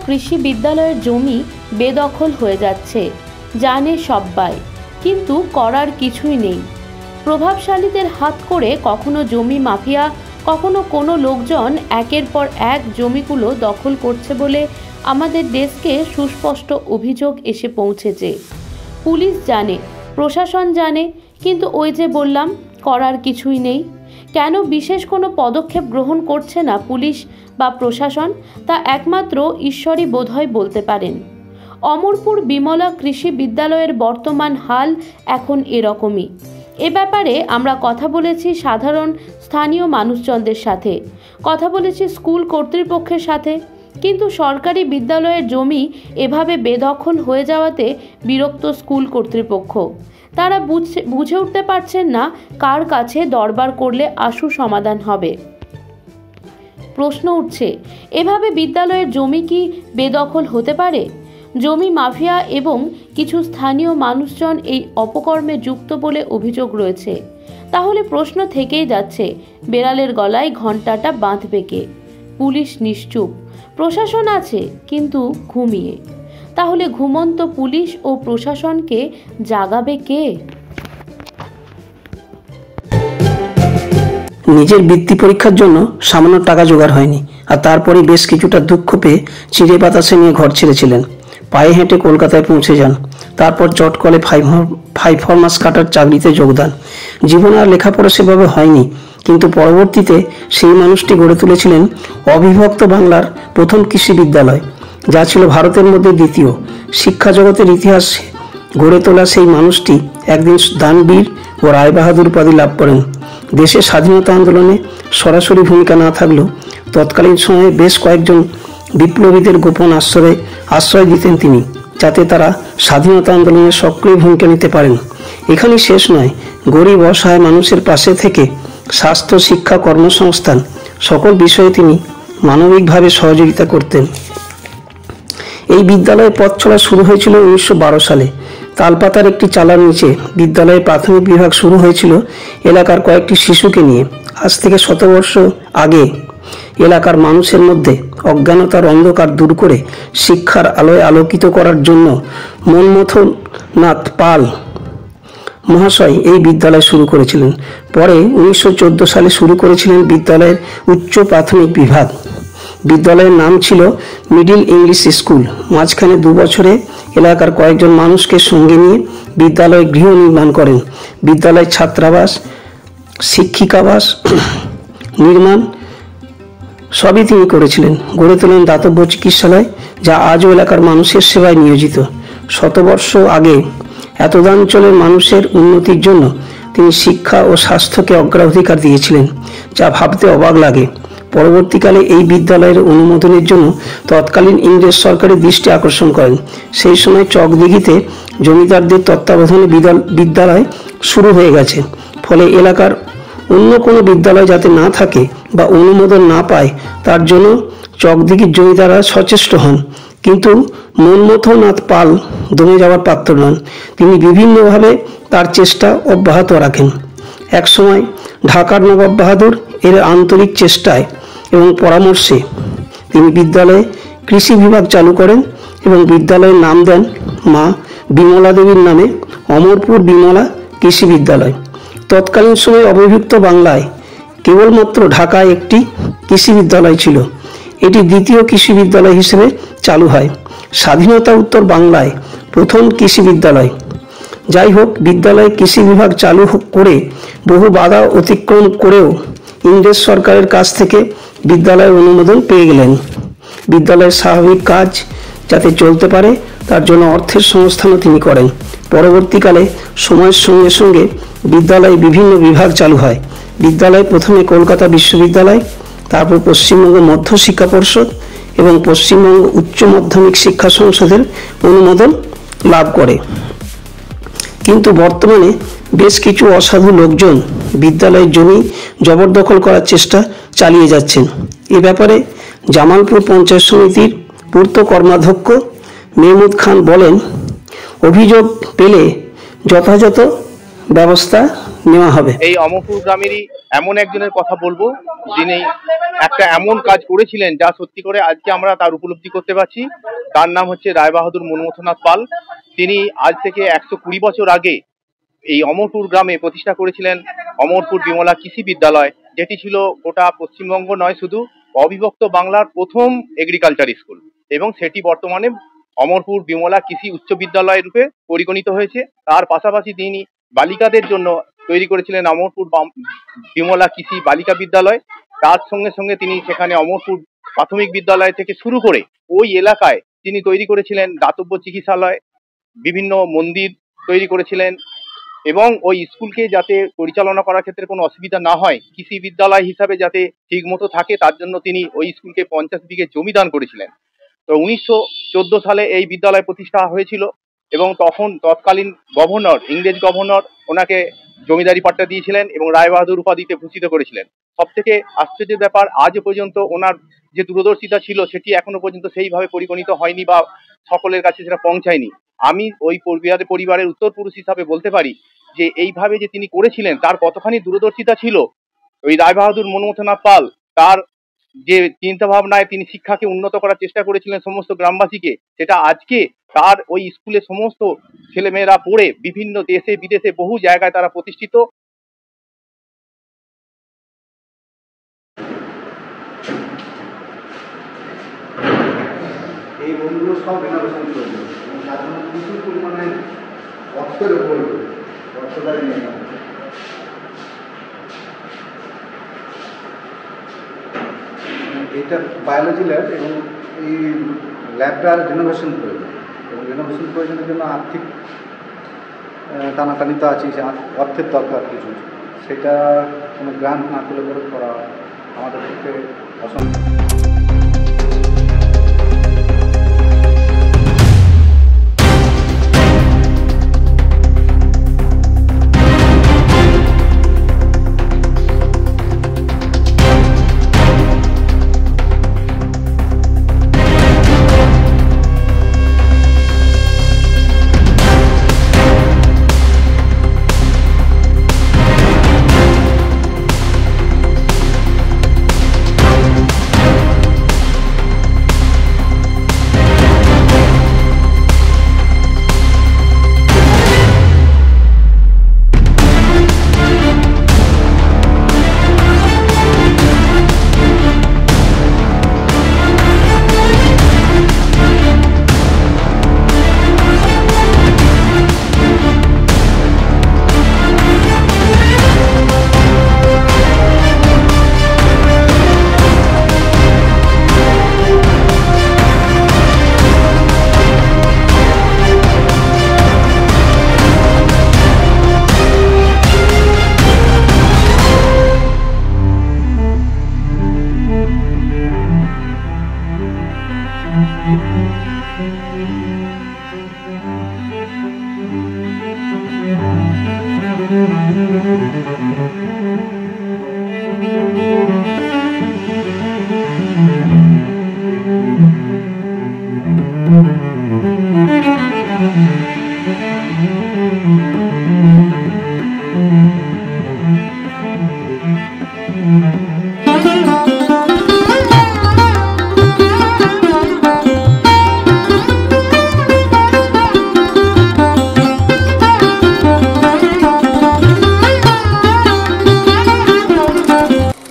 কৃষি বিদ্যালয়ের জমি বেদখল হয়ে যাচ্ছে, জানে সবাই, কিন্তু করার কিছুই নেই। প্রভাবশালীদের হাত করে কখনো জমি মাফিয়া, কখনো কোনো লোকজন একের পর এক জমিগুলো দখল করছে বলে আমাদের দেশকে সুস্পষ্ট অভিযোগ এসে পৌঁছেছে। পুলিশ জানে, প্রশাসন জানে, কিন্তু ওই যে বললাম, করার কিছুই নেই। কেন বিশেষ কোনো পদক্ষেপ গ্রহণ করছে না পুলিশ বা প্রশাসন, তা একমাত্র ঈশ্বরই বোধহয় বলতে পারেন। অমরপুর বিমলা কৃষি বিদ্যালয়ের বর্তমান হাল এখন এরকমই। এ ব্যাপারে আমরা কথা বলেছি সাধারণ স্থানীয় মানুষজনদের সাথে, কথা বলেছি স্কুল কর্তৃপক্ষের সাথে, কিন্তু সরকারি বিদ্যালয়ের জমি এভাবে বেদখল হয়ে যাওয়াতে বিরক্ত স্কুল কর্তৃপক্ষ। তারা বুঝে উঠতে পারছেন না কার কাছে দরবার করলে আশু সমাধান হবে। প্রশ্ন উঠছে, এভাবে বিদ্যালয়ের জমি কি বেদখল হতে পারে? জমি মাফিয়া এবং কিছু স্থানীয় মানুষজন এই অপকর্মে যুক্ত বলে অভিযোগ রয়েছে। তাহলে প্রশ্ন থেকেই যাচ্ছে, বেড়ালের গলায় ঘণ্টাটা বাঁধবে কে? পুলিশ নিশ্চুপ, প্রশাসন আছে কিন্তু ঘুমিয়ে। তাহলে ঘুমন্ত পুলিশ ও প্রশাসনকে জাগাবে কে? নিজের বৃত্তি পরীক্ষার জন্য সামান্য টাকা জোগাড় হয়নি, আর তারপরে বেশ কিছুটা দুঃখ পেয়ে চিড়ে বাতাসে নিয়ে ঘর ছেড়েছিলেন। পায়ে হেঁটে কলকাতায় পৌঁছে যান। তারপর চট করে 5 মাস কাটার চাকরিতে যোগদান। জীবন আর লেখাপড়া সেভাবে হয়নি, কিন্তু পরবর্তীতে সেই মানুষটি গড়ে তুলেছিলেন অবিভক্ত বাংলার প্রথম কৃষি বিদ্যালয়, যা ছিল ভারতের মধ্যে দ্বিতীয়। শিক্ষা জগতের ইতিহাসে গড়ে তোলা সেই মানুষটি একদিন দানবীর ও রায়বাহাদুর উপাধি লাভ করেন। দেশের স্বাধীনতা আন্দোলনে সরাসরি ভূমিকা না থাকলেও তৎকালীন সময়ে বেশ কয়েকজন বিপ্লবীদের গোপন আশ্রয় দিতেন তিনি, যাতে তারা স্বাধীনতা আন্দোলনে সক্রিয় ভূমিকা নিতে পারেন। এখানেই শেষ নয়, গরিব অসহায় মানুষের পাশে থেকে স্বাস্থ্য, শিক্ষা, কর্মসংস্থান সকল বিষয়ে তিনি মানবিকভাবে সহযোগিতা করতেন। এই বিদ্যালয়ের পথ চলা শুরু হয়েছিল 1912 সালে। তালপাতার একটি চালার নিচে বিদ্যালয়ের প্রাথমিক বিভাগ শুরু হয়েছিল এলাকার কয়েকটি শিশুকে নিয়ে। আজ থেকে 100 বর্ষ আগে এলাকার মানুষের মধ্যে অজ্ঞানতার অন্ধকার দূর করে শিক্ষার আলোয় আলোকিত করার জন্য মনমথনাথ পাল মহাশয় এই বিদ্যালয় শুরু করেছিলেন। পরে 1914 সালে শুরু করেছিলেন বিদ্যালয়ের উচ্চ প্রাথমিক বিভাগ। বিদ্যালয়ের নাম ছিল মিডিল ইংলিশ স্কুল। মাঝখানে 2 বছরে এলাকার কয়েকজন মানুষকে সঙ্গে নিয়ে বিদ্যালয় গৃহ নির্মাণ করেন। বিদ্যালয় ছাত্রাবাস, শিক্ষিকাবাস নির্মাণ সবই তিনি করেছিলেন। গড়ে তোলেন দাতব্য চিকিৎসালয়, যা আজও এলাকার মানুষের সেবায় নিয়োজিত। 100 বর্ষ আগে এতদাঞ্চলের মানুষের উন্নতির জন্য তিনি শিক্ষা ও স্বাস্থ্যকে অগ্রাধিকার দিয়েছিলেন, যা ভাবতে অবাক লাগে। পরবর্তীকালে এই বিদ্যালয়ের অনুমোদনের জন্য তৎকালীন ইংরেজ সরকারের দৃষ্টি আকর্ষণ করেন। সেই সময় চকদিঘিতে জমিদারদের তত্ত্বাবধানে বিদ্যালয় শুরু হয়ে গেছে। ফলে এলাকার অন্য কোনো বিদ্যালয় যাতে না থাকে বা অনুমোদন না পায়, তার জন্য চকদিঘির জমিদাররা সচেষ্ট হন। কিন্তু মনমথনাথ পাল দমে যাওয়ার পাত্র নন। তিনি বিভিন্নভাবে তার চেষ্টা অব্যাহত রাখেন। একসময় ঢাকার নবাব বাহাদুর এর আন্তরিক চেষ্টায় এবং পরামর্শে তিনি বিদ্যালয়ে কৃষি বিভাগ চালু করেন এবং বিদ্যালয়ের নাম দেন মা বিমলা দেবীর নামে অমরপুর বিমলা কৃষি বিদ্যালয়। তৎকালীন সময়ে অবিভক্ত বাংলায় কেবলমাত্র ঢাকায় একটি কৃষি বিদ্যালয় ছিল। এটি দ্বিতীয় কৃষি বিদ্যালয় হিসেবে চালু হয়। স্বাধীনতা উত্তর বাংলায় প্রথম কৃষি বিদ্যালয়। যাই হোক, বিদ্যালয়ে কৃষি বিভাগ চালু করে বহু বাধা অতিক্রম করেও ইংরেজ সরকারের কাছ থেকে বিদ্যালয়ের অনুমোদন পেয়ে গেলেন। বিদ্যালয়ের স্বাভাবিক কাজ যাতে চলতে পারে তার জন্য অর্থের সংস্থানও তিনি করেন। পরবর্তীকালে সময়ের সঙ্গে সঙ্গে বিদ্যালয়ে বিভিন্ন বিভাগ চালু হয়। বিদ্যালয় প্রথমে কলকাতা বিশ্ববিদ্যালয়, তারপর পশ্চিমবঙ্গ মধ্য শিক্ষা পর্ষদ এবং পশ্চিমবঙ্গ উচ্চ মাধ্যমিক শিক্ষা সংসদের অনুমোদন লাভ করে। কিন্তু বর্তমানে বেশ কিছু অসাধু লোকজন বিদ্যালয়ের জমি জবরদখল করার চেষ্টা চালিয়ে যাচ্ছেন। এ ব্যাপারে জামালপুর পঞ্চায়েত সমিতির পূর্ত কর্মাধ্যক্ষ মেহমুদ খান বলেন, অভিযোগ পেলে যথাযথ ব্যবস্থা নেওয়া হবে। এই অমরপুর গ্রামেরই এমন একজনের কথা বলবো যিনি একটা এমন কাজ করেছিলেন যা সত্যি করে আজকে আমরা তার উপলব্ধি করতে পারছি। তার নাম হচ্ছে রায়বাহাদুর মনমথনাথ পাল। তিনি আজ থেকে 120 বছর আগে এই অমরপুর গ্রামে প্রতিষ্ঠা করেছিলেন অমরপুর বিমলা কৃষি বিদ্যালয়, যেটি ছিল গোটা পশ্চিমবঙ্গ নয় শুধু অবিভক্ত বাংলার প্রথম এগ্রিকালচার স্কুল, এবং সেটি বর্তমানে অমরপুর বিমলা কৃষি উচ্চ বিদ্যালয় রূপে পরিগণিত হয়েছে। তার পাশাপাশি তিনি বালিকাদের জন্য তৈরি করেছিলেন অমরপুর বিমলা কৃষি বালিকা বিদ্যালয়। তার সঙ্গে সঙ্গে তিনি সেখানে অমরপুর প্রাথমিক বিদ্যালয় থেকে শুরু করে ওই এলাকায় তিনি তৈরি করেছিলেন দাতব্য চিকিৎসালয়, বিভিন্ন মন্দির তৈরি করেছিলেন, এবং ওই স্কুলকে যাতে পরিচালনা করার ক্ষেত্রে কোনো অসুবিধা না হয়, কৃষি বিদ্যালয় হিসাবে যাতে ঠিক মতো থাকে, তার জন্য তিনি ওই স্কুলকে 50 বিঘে জমি দান করেছিলেন। তো 1914 সালে এই বিদ্যালয় প্রতিষ্ঠা হয়েছিল, এবং তখন তৎকালীন গভর্নর, ইংরেজ গভর্নর ওনাকে জমিদারি পাট্টা দিয়েছিলেন এবং রায়বাহাদুর উপাধিতে ভূষিত করেছিলেন। সব থেকে আশ্চর্যের ব্যাপার, আজও পর্যন্ত ওনার যে দূরদর্শিতা ছিল সেটি এখনো পর্যন্ত সেইভাবে পরিগণিত হয়নি বা সকলের কাছে সেটা পৌঁছায়নি। আমি ওই পরিবারের উত্তরপুরুষ হিসাবে বলতে পারি যে এইভাবে যে তিনি করেছিলেন তার কতখানি দূরদর্শিতা ছিল। ওই রায়বাহাদুর মনমথনাথ পাল তার যে চিন্তা ভাবনায় তিনি শিক্ষাকে উন্নত করার চেষ্টা করেছিলেন সমস্ত গ্রামবাসীকে, সেটা আজকে তার ওই স্কুলে সমস্ত ছেলেমেয়েরা পড়ে বিভিন্ন দেশে বিদেশে বহু জায়গায় তারা প্রতিষ্ঠিত। এই বইগুলো সব রিনোভেশন করবে এবং তার জন্য প্রচুর পরিমাণে অর্থের উপর অর্থদারি নিয়ে যাবে। এটা বায়োলজি ল্যাব এবং এই ল্যাবটার রিনোভেশন প্রয়োজন, এবং রিনোভেশন প্রয়োজনের জন্য আর্থিক টানাটানি তো আছে, অর্থের দরকার কিছু, সেটা কোনো গ্রান্ট না করে করা আমাদের পক্ষে অসম্ভব।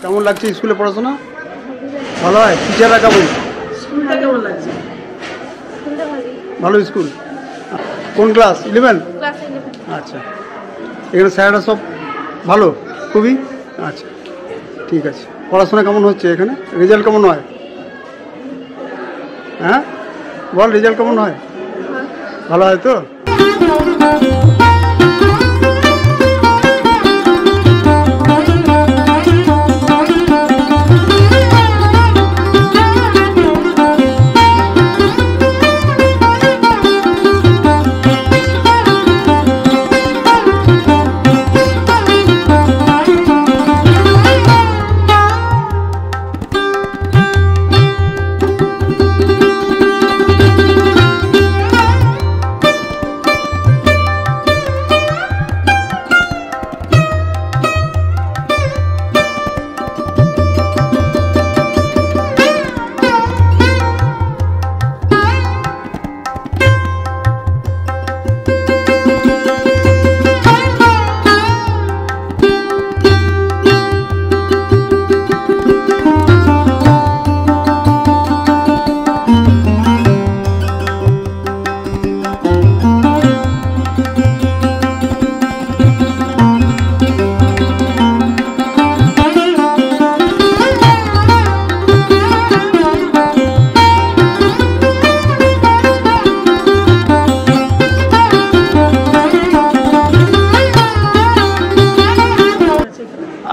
কেমন লাগছে স্কুলে পড়াশোনা? ভালো হয়? টিচাররা কেমন? কেমন লাগছে? ভালো স্কুল। কোন ক্লাস? 11? ক্লাস 11। আচ্ছা, এখানে স্যাররা সব ভালো? খুবই? আচ্ছা, ঠিক আছে। পড়াশোনা কেমন হচ্ছে এখানে? রেজাল্ট কেমন হয়? হ্যাঁ বল, রেজাল্ট কেমন হয়? ভালো হয় তো?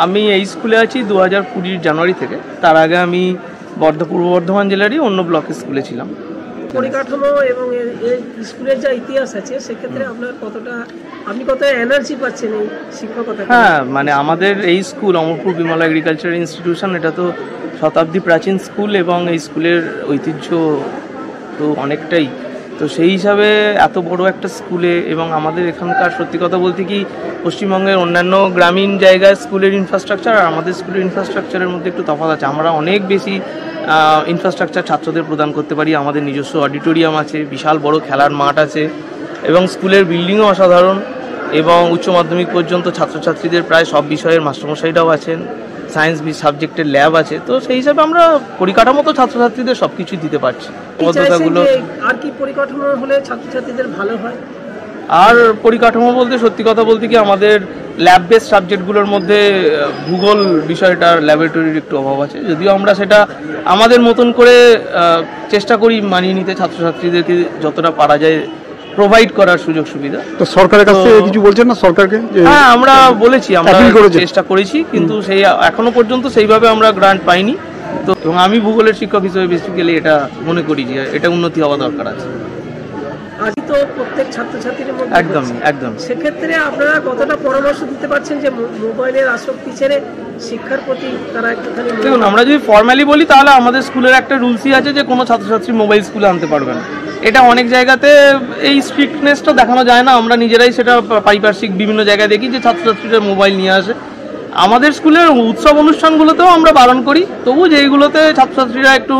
আমি এই স্কুলে আছি 2020 জানুয়ারি থেকে। তার আগে আমি পূর্ব বর্ধমান জেলারই অন্য ব্লকের স্কুলে ছিলাম। পরিকাঠামো এবং এই স্কুলের যা ইতিহাস আছে সেক্ষেত্রে আপনার আপনি কত এনার্জি পাচ্ছেন এই শিক্ষকতা? হ্যাঁ, মানে আমাদের এই school Amarpur Bimala agriculture institution, এটা তো শতাব্দী প্রাচীন স্কুল এবং এই স্কুলের ঐতিহ্য তো অনেকটাই। তো সেই হিসাবে এত বড় একটা স্কুলে এবং আমাদের এখানকার সত্যি কথা বলতে কি পশ্চিমবঙ্গের অন্যান্য গ্রামীণ জায়গায় স্কুলের ইনফ্রাস্ট্রাকচার আর আমাদের স্কুলের ইনফ্রাস্ট্রাকচারের মধ্যে একটু তফাৎ আছে। আমরা অনেক বেশি ইনফ্রাস্ট্রাকচার ছাত্রদের প্রদান করতে পারি। আমাদের নিজস্ব অডিটোরিয়াম আছে, বিশাল বড় খেলার মাঠ আছে এবং স্কুলের বিল্ডিংও অসাধারণ এবং উচ্চ মাধ্যমিক পর্যন্ত ছাত্রছাত্রীদের প্রায় সব বিষয়ের মাস্টারমশাইরাও আছেন, সায়েন্স সাবজেক্টের ল্যাব আছে। তো সেই হিসাবে আমরা পরিকাঠামো তো ছাত্রছাত্রীদের সব কিছুই দিতে পারছি। পদ্ধতিগুলো আর কি পরিকাঠামো হলে ছাত্রছাত্রীদের ভালো হয়? আর পরিকাঠামো বলতে সত্যি কথা বলতে কি আমাদের ল্যাব বেস সাবজেক্টগুলোর মধ্যে ভূগোল বিষয়টার ল্যাবরেটরির একটু অভাব আছে, যদিও আমরা সেটা আমাদের মতন করে চেষ্টা করি মানিয়ে নিতে, ছাত্রছাত্রীদেরকে যতটা পারা যায় প্রোভাইড করার সুযোগ সুবিধা। তো সরকারের কাছে কিছু বলছেন না সরকারকে? হ্যাঁ, আমরা বলেছি, আমরা চেষ্টা করেছি, কিন্তু সেই এখনো পর্যন্ত সেইভাবে আমরা গ্রান্ট পাইনি। তো এবং আমি ভূগোলের শিক্ষক হিসেবে বেসিক্যালি এটা মনে করি যে এটা উন্নতি হওয়া দরকার আছে। আজই তো প্রত্যেক ছাত্রছাত্রীর মধ্যে একদম সেক্ষেত্রে আপনারা কতটা পরামর্শ দিতে পারছেন যে মোবাইলের আসক্তি ছেড়ে শিক্ষার প্রতি তারা একটুখানি? দেখুন, আমরা যদি ফর্মালি বলি তাহলে আমাদের স্কুলের একটা রুলসই আছে যে কোনো ছাত্রছাত্রী মোবাইল স্কুলে আনতে পারবে না। এটা অনেক জায়গাতে এই স্ট্রিক্টনেসটা দেখানো যায় না, আমরা নিজেরাই সেটা পারিপার্শ্বিক বিভিন্ন জায়গায় দেখি যে ছাত্রছাত্রীরা মোবাইল নিয়ে আসে। আমাদের স্কুলের উৎসব অনুষ্ঠানগুলোতেও আমরা বারণ করি, তবু যেইগুলোতে ছাত্রছাত্রীরা একটু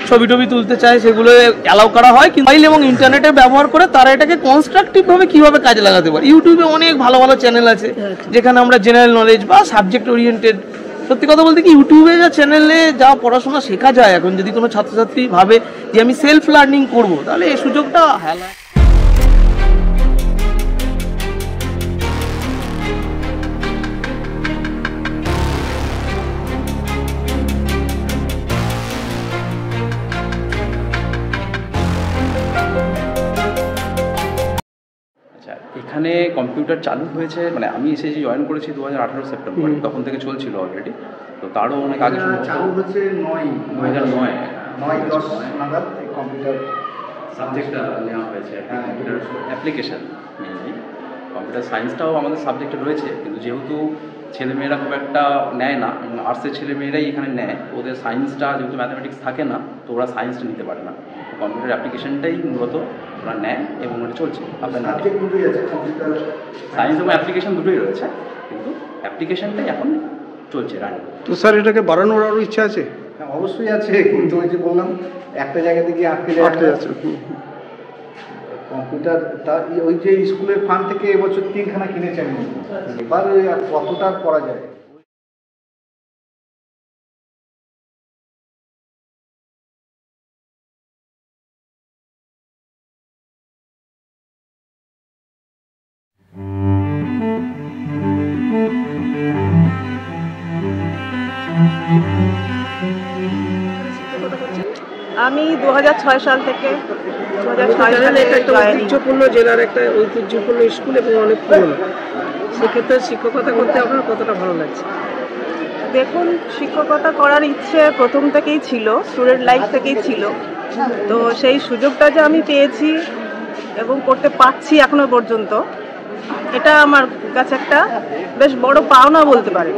ছবি টবি তুলতে চায় সেগুলো অ্যালাউ করা হয়। কিন্তু মোবাইল এবং ইন্টারনেটে ব্যবহার করে তারা এটাকে কনস্ট্রাকটিভভাবে কীভাবে কাজে লাগাতে পারে। ইউটিউবে অনেক ভালো ভালো চ্যানেল আছে যেখানে আমরা জেনারেল নলেজ বা সাবজেক্ট ওরিয়েন্টেড, সত্যি কথা বলতে কি ইউটিউবে যা চ্যানেলে যা পড়াশোনা শেখা যায় এখন, যদি কোনো ছাত্রছাত্রী ভাবে যে আমি সেলফ লার্নিং করব তাহলে এই সুযোগটা হেলা। এখানে কম্পিউটার চালু হয়েছে, মানে আমি এসে যে জয়েন করেছি 2018 সেপ্টেম্বর, তখন থেকে চলছিল অলরেডি। তো তারও অনেক আগে চালু হচ্ছে 9-10 নাগাদ কম্পিউটার সাবজেক্টটা নেওয়া হয়েছে, কম্পিউটার অ্যাপ্লিকেশন মেইনলি। কম্পিউটার সায়েন্সটাও আমাদের সাবজেক্টে রয়েছে, কিন্তু যেহেতু ছেলেমেয়েরা খুব একটা নেয় না, আর্টসের ছেলেমেয়েরাই এখানে নেয়, ওদের সায়েন্সটা যেহেতু ম্যাথামেটিক্স থাকে না, তো ওরা সায়েন্সটা নিতে পারে না। কম্পিউটার অ্যাপ্লিকেশনটাই মূলত ওরা নেয় এবং ওটা চলছে। আপনার সাবজেক্ট দুটোই আছে, কম্পিউটার সায়েন্স এবং অ্যাপ্লিকেশন দুটোই রয়েছে, কিন্তু অ্যাপ্লিকেশনটাই এখন চলছে রানিং। তো স্যার এটাকে বাড়ানোর আরও ইচ্ছা আছে? হ্যাঁ, অবশ্যই আছে, কিন্তু ওই যে বললাম একটা জায়গাতে গিয়ে আটকে যাচ্ছে। কম্পিউটার ওই যে স্কুলের ফান্ড থেকে এবছর 3খানা কিনেছে আমি, এবার কতটা করা যায়। আমি 2006 সাল থেকে 2006 সালে একটা ঐতিহ্যপূর্ণ জেলার একটা ঐতিহ্যপূর্ণ স্কুল এবং অনেক পুরনো, সেক্ষেত্রে শিক্ষকতা করতে আপনার কতটা ভালো লাগছে? দেখুন, শিক্ষকতা করার ইচ্ছে প্রথম থেকেই ছিল, স্টুডেন্ট লাইফ থেকেই ছিল। তো সেই সুযোগটা যে আমি পেয়েছি এবং করতে পারছি এখনো পর্যন্ত, এটা আমার কাছে একটা বেশ বড় পাওনা বলতে পারি।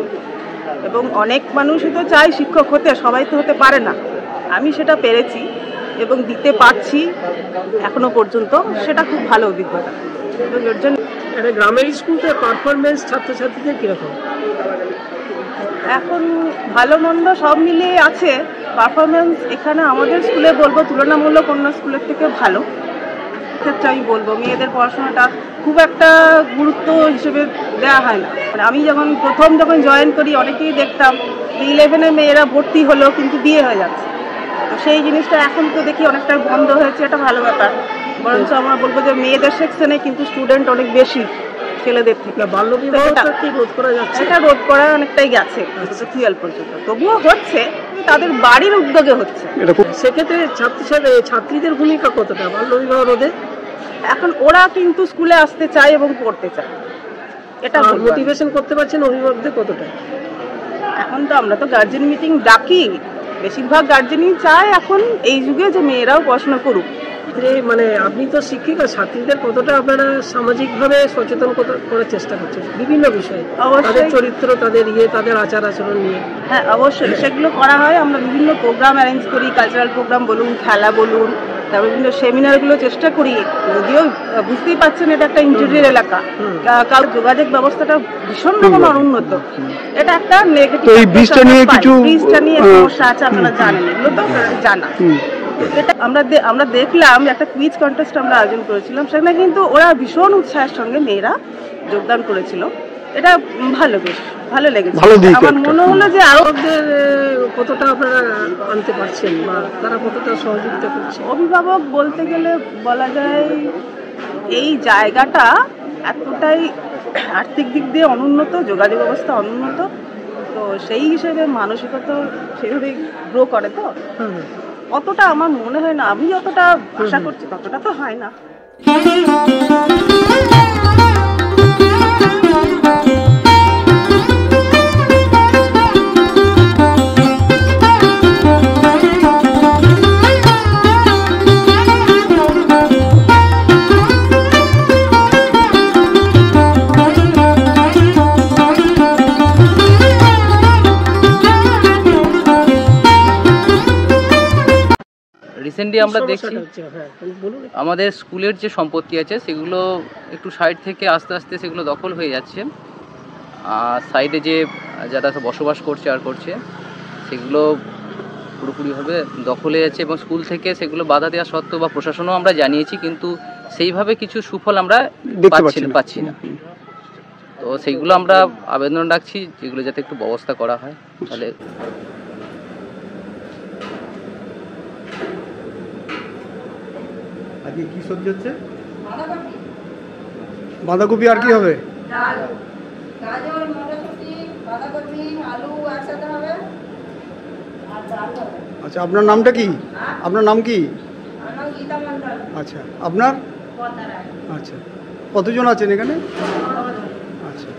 এবং অনেক মানুষই তো চায় শিক্ষক হতে, সবাই তো হতে পারে না। আমি সেটা পেরেছি এবং দিতে পারছি এখনো পর্যন্ত, সেটা খুব ভালো অভিজ্ঞতা। এবং এর জন্য একটা গ্রামের স্কুলতে পারফরমেন্স ছাত্রছাত্রীদের কীরকম? এখন ভালো মন্দ সব মিলিয়ে আছে। পারফরমেন্স এখানে আমাদের স্কুলে বলবো তুলনামূলক অন্য স্কুলের থেকে ভালো। ক্ষেত্রে আমি বলবো মেয়েদের পড়াশোনাটা খুব একটা গুরুত্ব হিসেবে দেওয়া হয় না। মানে আমি যখন জয়েন করি অনেকেই দেখতাম 11-এ মেয়েরা ভর্তি হলো কিন্তু বিয়ে হয়ে যাচ্ছে। তো সেই জিনিসটা এখন তো দেখি অনেকটা বন্ধ হয়েছে, এটা ভালো ব্যাপার। বরঞ্চ আমরা বলবো যে মেয়েদের সেকশনে কিন্তু স্টুডেন্ট অনেক বেশি ছেলেদের থেকে। বাল্যবিবাহটা কি রোধ করা যাচ্ছে? এটা রোধ করা অনেকটাই গেছে 12 পর্যন্ত, তবুও হচ্ছে, তাদের বাড়ির উদ্যোগে হচ্ছে। সেক্ষেত্রে ছাত্রীদের ভূমিকা কতটা বাল্যবিবাহ রোধে? এখন ওরা কিন্তু স্কুলে আসতে চায় এবং পড়তে চায়, এটা মোটিভেশন করতে পারছেন অভিভাবকদের কতটা? এখন তো আমরা তো গার্জেন মিটিং ডাকি, বেশিরভাগ গার্জেনই চায় এখন এই যুগে যে মেয়েরাও পড়াশোনা করুক। মানে আপনি তো শিক্ষিকা, ছাত্রীদের কতটা আপনারা সামাজিকভাবে সচেতন করার চেষ্টা করছেন বিভিন্ন বিষয়ে, তাদের চরিত্র, তাদের তাদের আচার আচরণ নিয়ে? হ্যাঁ অবশ্যই সেগুলো করা হয়। আমরা বিভিন্ন প্রোগ্রাম অ্যারেঞ্জ করি, কালচারাল প্রোগ্রাম বলুন, খেলা বলুন, তারপর বিভিন্ন সেমিনারগুলো চেষ্টা করি। যদিও বুঝতেই পারছেন এটা একটা ইন্টেরিয়র এলাকা, কারণ যোগাযোগ ব্যবস্থাটা ভীষণ রকম অনুন্নত। এটা একটা নেগেটিভ। ব্রিজটা নিয়ে সমস্যা আছে, আপনারা জানেন, এগুলো তো জানা। এটা আমরা দেখলাম একটা কুইজ কন্টেস্ট আমরা আয়োজন করেছিলাম, সেখানে কিন্তু ওরা ভীষণ উৎসাহের সঙ্গে মেয়েরা যোগদান করেছিল। এটা ভালো, বেশ ভালো লেগেছে। আমার মনে হলো যে আরো কতটা আপনারা আনতে পারছেন বা তারা কতটা সহযোগিতা করছে? অভিভাবক বলতে গেলে বলা যায় এই জায়গাটা এতটাই আর্থিক দিক দিয়ে অনুন্নত, যোগাযোগ ব্যবস্থা অনুন্নত, তো সেই হিসেবে মানসিকতা সেইভাবেই গ্রো করে। তো অতটা আমার মনে হয় না, আমি যতটা আশা করছি ততটা তো হয় না। রিসেন্টলি আমরা দেখছি আমাদের স্কুলের যে সম্পত্তি আছে সেগুলো একটু সাইড থেকে আস্তে আস্তে সেগুলো দখল হয়ে যাচ্ছে। আর সাইডে যে যারা বসবাস করছে সেগুলো পুরোপুরিভাবে দখল হয়ে যাচ্ছে এবং স্কুল থেকে সেগুলো বাধা দেওয়া সত্ত্বেও বা প্রশাসনও আমরা জানিয়েছি, কিন্তু সেইভাবে কিছু সুফল আমরা পাচ্ছি না। তো সেইগুলো আমরা আবেদন রাখছি যেগুলো যাতে একটু ব্যবস্থা করা হয়। তাহলে আজকে কি সবজি হচ্ছে? বাঁধাকপি আর কি হবে? আচ্ছা, আপনার নামটা কি? আপনার নাম কি? আচ্ছা, আপনার? আচ্ছা, কতজন আছেন এখানে? আচ্ছা,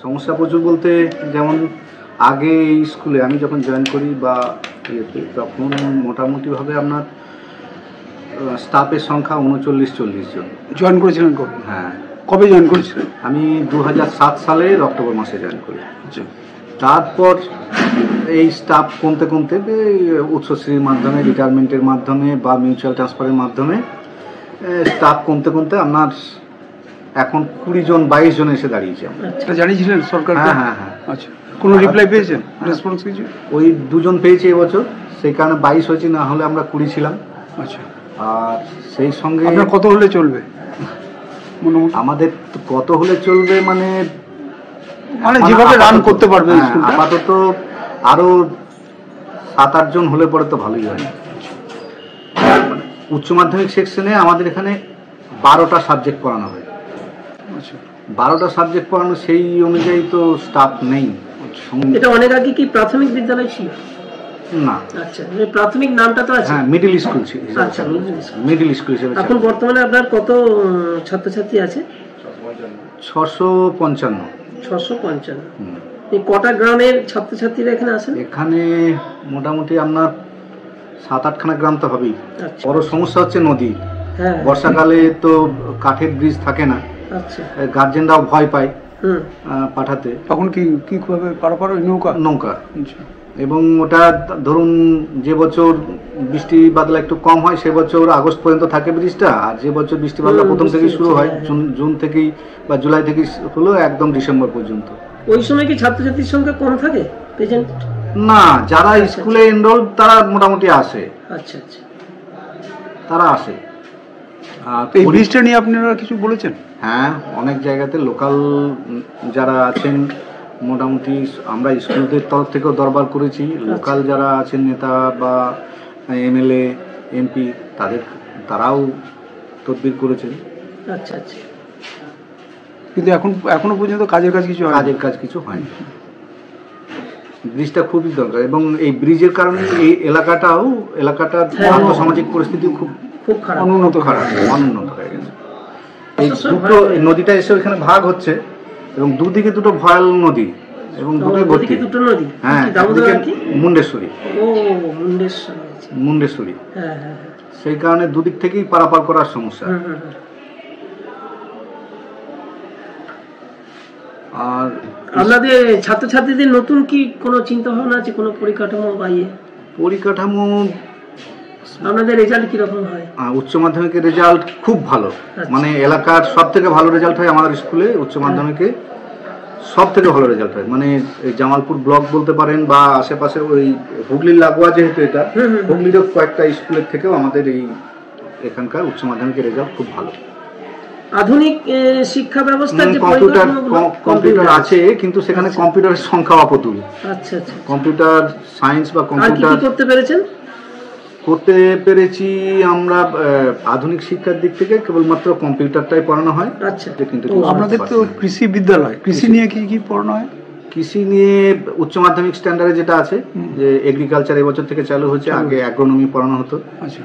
সমস্যা প্রচুর বলতে, যেমন আগে এই স্কুলে আমি যখন জয়েন করি বা ইয়েতে, তখন মোটামুটিভাবে আপনার স্টাফের সংখ্যা 39-40 জন। জয়েন করেছিলেন কবে? হ্যাঁ, কবে জয়েন করেছিলেন? আমি 2007 সালের অক্টোবর মাসে জয়েন করি। তারপর এই স্টাফ কমতে কমতে উচ্চশ্রীর মাধ্যমে, রিটায়ারমেন্টের মাধ্যমে বা মিউচুয়াল ট্রান্সফারের মাধ্যমে স্টাফ কমতে কমতে আপনার এখন 20 জন 22 জন এসে দাঁড়িয়েছে। এটা জানিয়েছিলেন সরকার? হ্যাঁ হ্যাঁ হ্যাঁ। আচ্ছা, কোনো রিপ্লাই পেয়েছেন? রেসপন্স কিছু? ওই 2 জন পেয়েছি এবছর, সেই কারণে 22 হয়েছে, না হলে আমরা 20 ছিলাম। আচ্ছা, আর সেই সঙ্গে আপনার কত হলে চলবে? আমাদের কত হলে চলবে মানে যেভাবে রান করতে পারবে আপাতত আরো 7-8 জন হলে পরে তো ভালোই হয়। উচ্চ মাধ্যমিক সেকশনে আমাদের এখানে 12টা সাবজেক্ট পড়ানো হয়। 12টা সাবজেক্ট পড়ানো, সেই অনুযায়ী তো স্টাফ নেই। এটা অনেক আগে কি প্রাথমিক বিদ্যালয় ছিল? না। আচ্ছা, প্রাথমিক নামটা তো আছে। হ্যাঁ, মিডল স্কুল ছিল। আচ্ছা, মিডল স্কুল হিসেবে। এখন বর্তমানে আপনার কত ছাত্রছাত্রী আছে? 655। 655। এই কটা গ্রামের ছাত্রছাত্রীরা এখানে আসেন? এখানে মোটামুটি আপনার 7-8খানা গ্রাম তো হবেই। বড় সমস্যা হচ্ছে নদী। বর্ষাকালে তো কাঠের ব্রিজ থাকে না। আচ্ছা, গার্জেনরাও ভয় পায় পাঠাতে। তখন কি কিভাবে পারাপার? নৌকা? নৌকা। এবং ওটা ধরুন যে বছর বৃষ্টি বাদলা একটু কম হয় সে বছর আগস্ট পর্যন্ত থাকে ব্রিজটা, আর যে বছর বৃষ্টি বাদলা প্রথম থেকেই শুরু হয় জুন থেকেই বা জুলাই থেকেই হলো একদম ডিসেম্বর পর্যন্ত। ওই সময় কি ছাত্রছাত্রীর সংখ্যা কম থাকে প্রেজেন্ট? না, যারা স্কুলে এনরোল তারা মোটামুটি আসে। আচ্ছা আচ্ছা, তারা আসে। এই ব্রিজটা নিয়ে আপনারা কিছু বলেছেন? হ্যাঁ, অনেক জায়গাতে লোকাল যারা আছেন মোটামুটি আমরা স্কুলদের তরফ থেকেও দরবার করেছি, লোকাল যারা আছেন নেতা বা এমএলএ এমপি তারাও তদবির করেছেন। আচ্ছা আচ্ছা, কিন্তু এখনো পর্যন্ত কাজের কাজ কিছু হয়নি। ব্রিজটা খুবই দরকার এবং এই ব্রিজের কারণে এই এলাকাটার আর্থসামাজিক পরিস্থিতি খুব অনুন্নত হয়ে গেছে। এই দুটো নদীটা এসে ওইখানে ভাগ হচ্ছে এবং দুদিকে দুটো ভয়াল নদী এবং দুটোই ভর্তি। হ্যাঁ, মুন্ডেশ্বরী, সেই কারণে দুদিক থেকেই পারাপার করার সমস্যা। আর আপনাদের ছাত্রছাত্রীদের নতুন কি কোনো চিন্তা ভাবনা আছে, কোনো পরিকাঠামো বা পরিকাঠামো? আপনাদের রেজাল্ট কিরকম হয়? উচ্চ মাধ্যমিকের রেজাল্ট খুব ভালো, মানে এলাকার সব থেকে ভালো রেজাল্ট হয় আমাদের স্কুলে। উচ্চ মাধ্যমিকে সব থেকে ভালো রেজাল্ট হয়, মানে জামালপুর ব্লক বলতে পারেন বা আশেপাশে ওই হুগলির লাগোয়া যেহেতু এটা, হুগলিরও কয়েকটা স্কুলের থেকেও আমাদের এই এখানকার উচ্চ মাধ্যমিকের রেজাল্ট খুব ভালো। আধুনিক শিক্ষা ব্যবস্থা, কম্পিউটার আছে কিন্তু সেখানে কম্পিউটারের সংখ্যা অপ্রতুল। আচ্ছা আচ্ছা, কম্পিউটার সায়েন্স বা কম্পিউটার করতে পেরেছি আমরা। আধুনিক শিক্ষার দিক থেকে কেবলমাত্র কম্পিউটারটাই পড়ানো হয়। আচ্ছা, কিন্তু আপনাদের তো কৃষি বিদ্যালয়, কৃষি নিয়ে কি পড়ানো হয়? কৃষি নিয়ে উচ্চ মাধ্যমিক স্ট্যান্ডার্ডে যেটা আছে, যে এগ্রিকালচার এবছর থেকে চালু হয়েছে, আগে অ্যাগ্রোনমি পড়ানো হতো। আচ্ছা,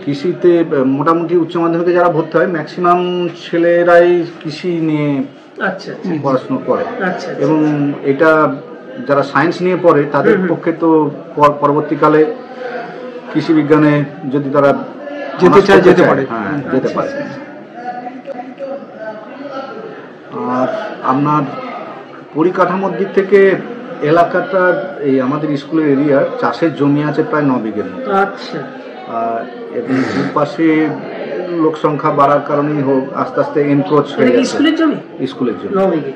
কৃষিতে মোটামুটি উচ্চ মাধ্যমিকে যারা ভর্তি হয় ম্যাক্সিমাম ছেলেরাই কৃষি নিয়ে পড়াশোনা করে। এবং এটা যারা সায়েন্স নিয়ে পড়ে তাদের পক্ষে তো পরবর্তীকালে কৃষি বিজ্ঞানে যদি তারা যেতে চায় যেতে পারে। হ্যাঁ, যেতে পারে। আর আপনার পরিকাঠামোর দিক থেকে এলাকাটা, এই আমাদের স্কুলের এরিয়ার চাষের জমি আছে প্রায় 9 বিঘের মতো। আচ্ছা, এবং দুপাশে লোক সংখ্যা বাড়ার কারণেই হোক আস্তে আস্তে এনক্রোচ হয়ে গেছে। স্কুলের জমি 9 বিঘে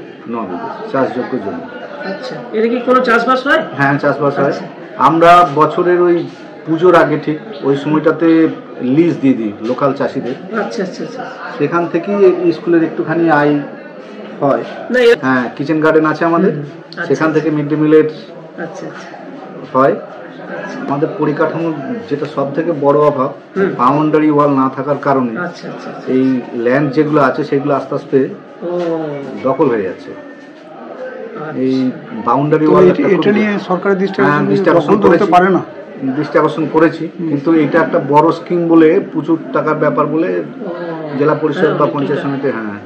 চাষযোগ্য জমি। আচ্ছা, এর কি কোনো চাষবাস হয়? হ্যাঁ, চাষবাস হয়। আমরা বছরের ওই পুজোর আগে ঠিক ওই সময়টাতে লিজ দিয়ে দিই লোকাল চাষিদের। আচ্ছা আচ্ছা, সেখান থেকেই স্কুলের একটুখানি আয় হয়। হ্যাঁ, কিচেন গার্ডেন আছে আমাদের, সেখান থেকে মিড ডে মিলের হয়। আমাদের পরিকাঠামো যেটা সব থেকে বড় অভাব, বাউন্ডারি ওয়াল না থাকার কারণে এই ল্যান্ড যেগুলো আছে সেগুলো আস্তে আস্তে দখল হয়ে যাচ্ছে। এই বাউন্ডারি ওয়াল এটা নিয়ে সরকারের দৃষ্টি আকর্ষণ করেছি, কিন্তু এটা একটা বড় স্কিম বলে, প্রচুর টাকার ব্যাপার বলে জেলা পরিষদ বা পঞ্চায়েত সমিতি, হ্যাঁ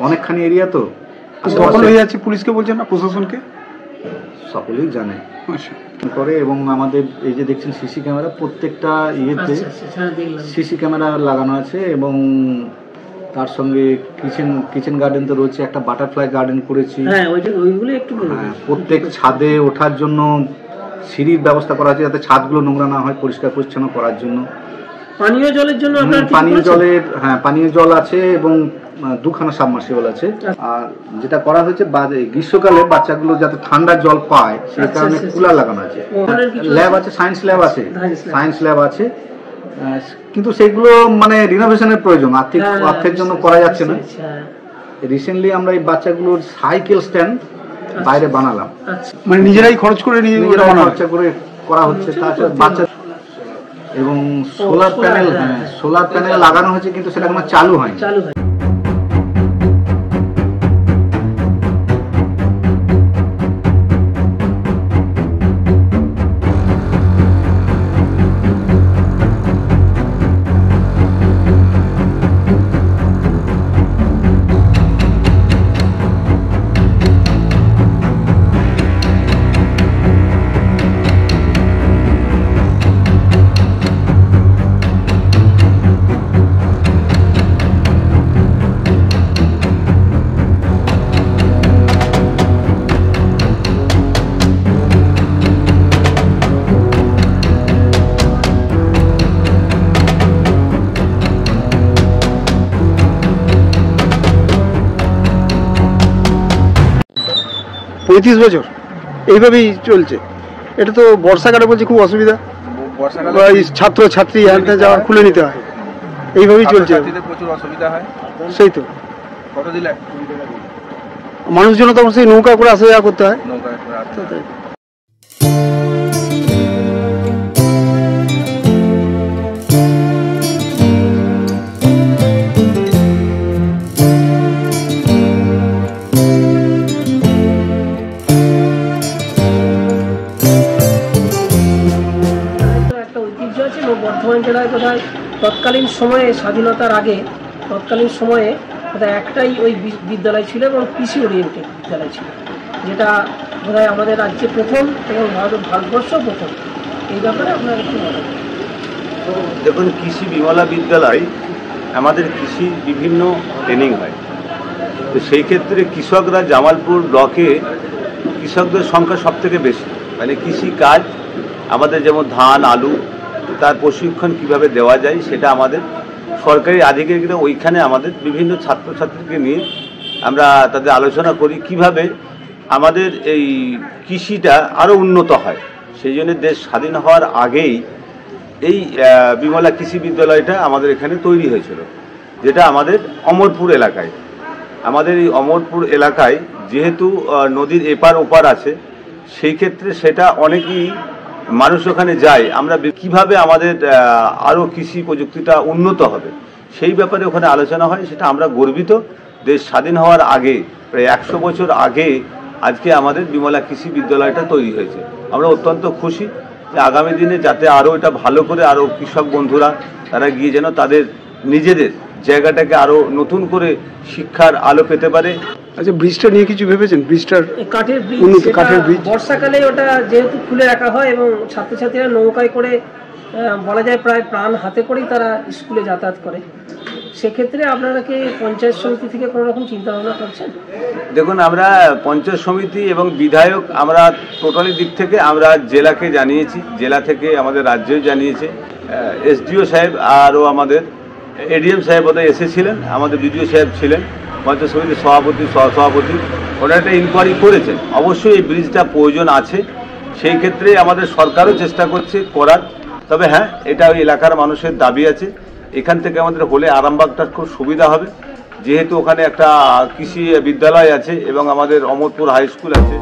অনেকখানি এরিয়া তো দখল হয়ে যাচ্ছে। পুলিশকে বলছেন না, প্রশাসনকে? সকলেই জানে করে। এবং আমাদের এই যে দেখছেন সিসি ক্যামেরা, প্রত্যেকটা ইয়েতে সিসি ক্যামেরা লাগানো আছে এবং তার সঙ্গে কিচেন গার্ডেন তো রয়েছে, একটা বাটারফ্লাই গার্ডেন করেছি। প্রত্যেক ছাদে ওঠার জন্য সিঁড়ির ব্যবস্থা করা আছে যাতে ছাদগুলো নোংরা না হয়, পরিষ্কার পরিচ্ছন্ন করার জন্য। পানীয় জলের জন্য পানীয় জল আছে এবং 2খানা সাবমার্সিবল আছে। আর যেটা করা হয়েছে গ্রীষ্মকালে বাচ্চাগুলো যাতে ঠান্ডা জল পায় সেই কারণে কুলার লাগানো আছে। ল্যাব আছে, সায়েন্স ল্যাব আছে, কিন্তু সেগুলো মানে রিনোভেশনের প্রয়োজন, অর্থের জন্য করা যাচ্ছে না। রিসেন্টলি আমরা এই বাচ্চাগুলোর সাইকেল স্ট্যান্ড বাইরে বানালাম, মানে নিজেরাই খরচ করে খরচা করে করা হচ্ছে। তাছাড়া বাচ্চা এবং সোলার প্যানেল লাগানো হয়েছে, কিন্তু সেটা কোনো চালু হয়নি। 35 বছর এইভাবেই চলছে। এটা তো বর্ষাকালে বলছি খুব অসুবিধা, ছাত্র ছাত্রী হাঁটতে যাওয়া খুলে নিতে হয়, এইভাবেই চলছে। প্রচুর অসুবিধা হয়। সেই তো কতদিন মানুষজন তখন সেই নৌকা করে আসা যাওয়া করতে হয়। নৌকা করে আসতে হয়। বর্ধমান জেলায় বোধহয় তৎকালীন সময়ে, স্বাধীনতার আগে তৎকালীন সময়ে বোধহয় একটাই ওই বিদ্যালয় ছিল এবং কৃষি ওরিয়েন্টেড বিদ্যালয় ছিল, যেটা বোধহয় আমাদের রাজ্যে প্রথম এবং ভারতবর্ষ প্রথম। এই ব্যাপারে আপনার একটু বলেন। দেখুন, কৃষি বিমলা বিদ্যালয় আমাদের কৃষির বিভিন্ন ট্রেনিং হয়, তো সেই ক্ষেত্রে কৃষকরা জামালপুর ব্লকে কৃষকদের সংখ্যা সব থেকে বেশি। মানে কৃষি কাজ আমাদের যেমন ধান, আলু, তার প্রশিক্ষণ কিভাবে দেওয়া যায় সেটা আমাদের সরকারি আধিকারিকরা ওইখানে আমাদের বিভিন্ন ছাত্রছাত্রীকে নিয়ে আমরা তাদের আলোচনা করি কিভাবে আমাদের এই কৃষিটা আরও উন্নত হয়। সেই জন্য দেশ স্বাধীন হওয়ার আগেই এই বিমলা কৃষি বিদ্যালয়টা আমাদের এখানে তৈরি হয়েছিল, যেটা আমাদের অমরপুর এলাকায়। আমাদের এই অমরপুর এলাকায় যেহেতু নদীর এপার ওপার আছে, সেই ক্ষেত্রে সেটা অনেকই মানুষ ওখানে যায়। আমরা কিভাবে আমাদের আরও কৃষি প্রযুক্তিটা উন্নত হবে সেই ব্যাপারে ওখানে আলোচনা হয়। সেটা আমরা গর্বিত, দেশ স্বাধীন হওয়ার আগে প্রায় 100 বছর আগে আজকে আমাদের বিমলা কৃষি বিদ্যালয়টা তৈরি হয়েছে। আমরা অত্যন্ত খুশি যে আগামী দিনে যাতে আরও এটা ভালো করে আরও কৃষক বন্ধুরা তারা গিয়ে যেন তাদের নিজেদের জায়গাটাকে আরও নতুন করে শিক্ষার আলো পেতে পারে। আচ্ছা, ব্রিজটা নিয়ে কিছু ভেবেছেন? ব্রিজটার কাঠের ব্রিজ, বর্ষাকালে ওটা যেহেতু খুলে রাখা হয় এবং ছাত্রছাত্রীরা নৌকায় করে বলা যায় প্রায় প্রাণ হাতে করেই তারা স্কুলে যাতায়াত করে, সেক্ষেত্রে আপনারা কি পঞ্চায়েত সমিতি থেকে কোনো রকম চিন্তা ভাবনা করছেন? দেখুন, আমরা পঞ্চায়েত সমিতি এবং বিধায়ক আমরা টোটালি দিক থেকে আমরা জেলাকে জানিয়েছি, জেলা থেকে আমাদের রাজ্যেও জানিয়েছে। এসডিও সাহেব আরও আমাদের এডিএম সাহেব বোধহয় এসেছিলেন, আমাদের বিডিও সাহেব ছিলেন, পঞ্চায়েত সমিতির সভাপতি, সহসভাপতি, ওরা একটা ইনকোয়ারি করেছেন। অবশ্যই এই ব্রিজটা প্রয়োজন আছে, সেই ক্ষেত্রে আমাদের সরকারও চেষ্টা করছে করার। তবে হ্যাঁ, এটা ওই এলাকার মানুষের দাবি আছে, এখান থেকে আমাদের হলে আরামবাগটা খুব সুবিধা হবে, যেহেতু ওখানে একটা কৃষি বিদ্যালয় আছে এবং আমাদের অমরপুর হাই স্কুল আছে।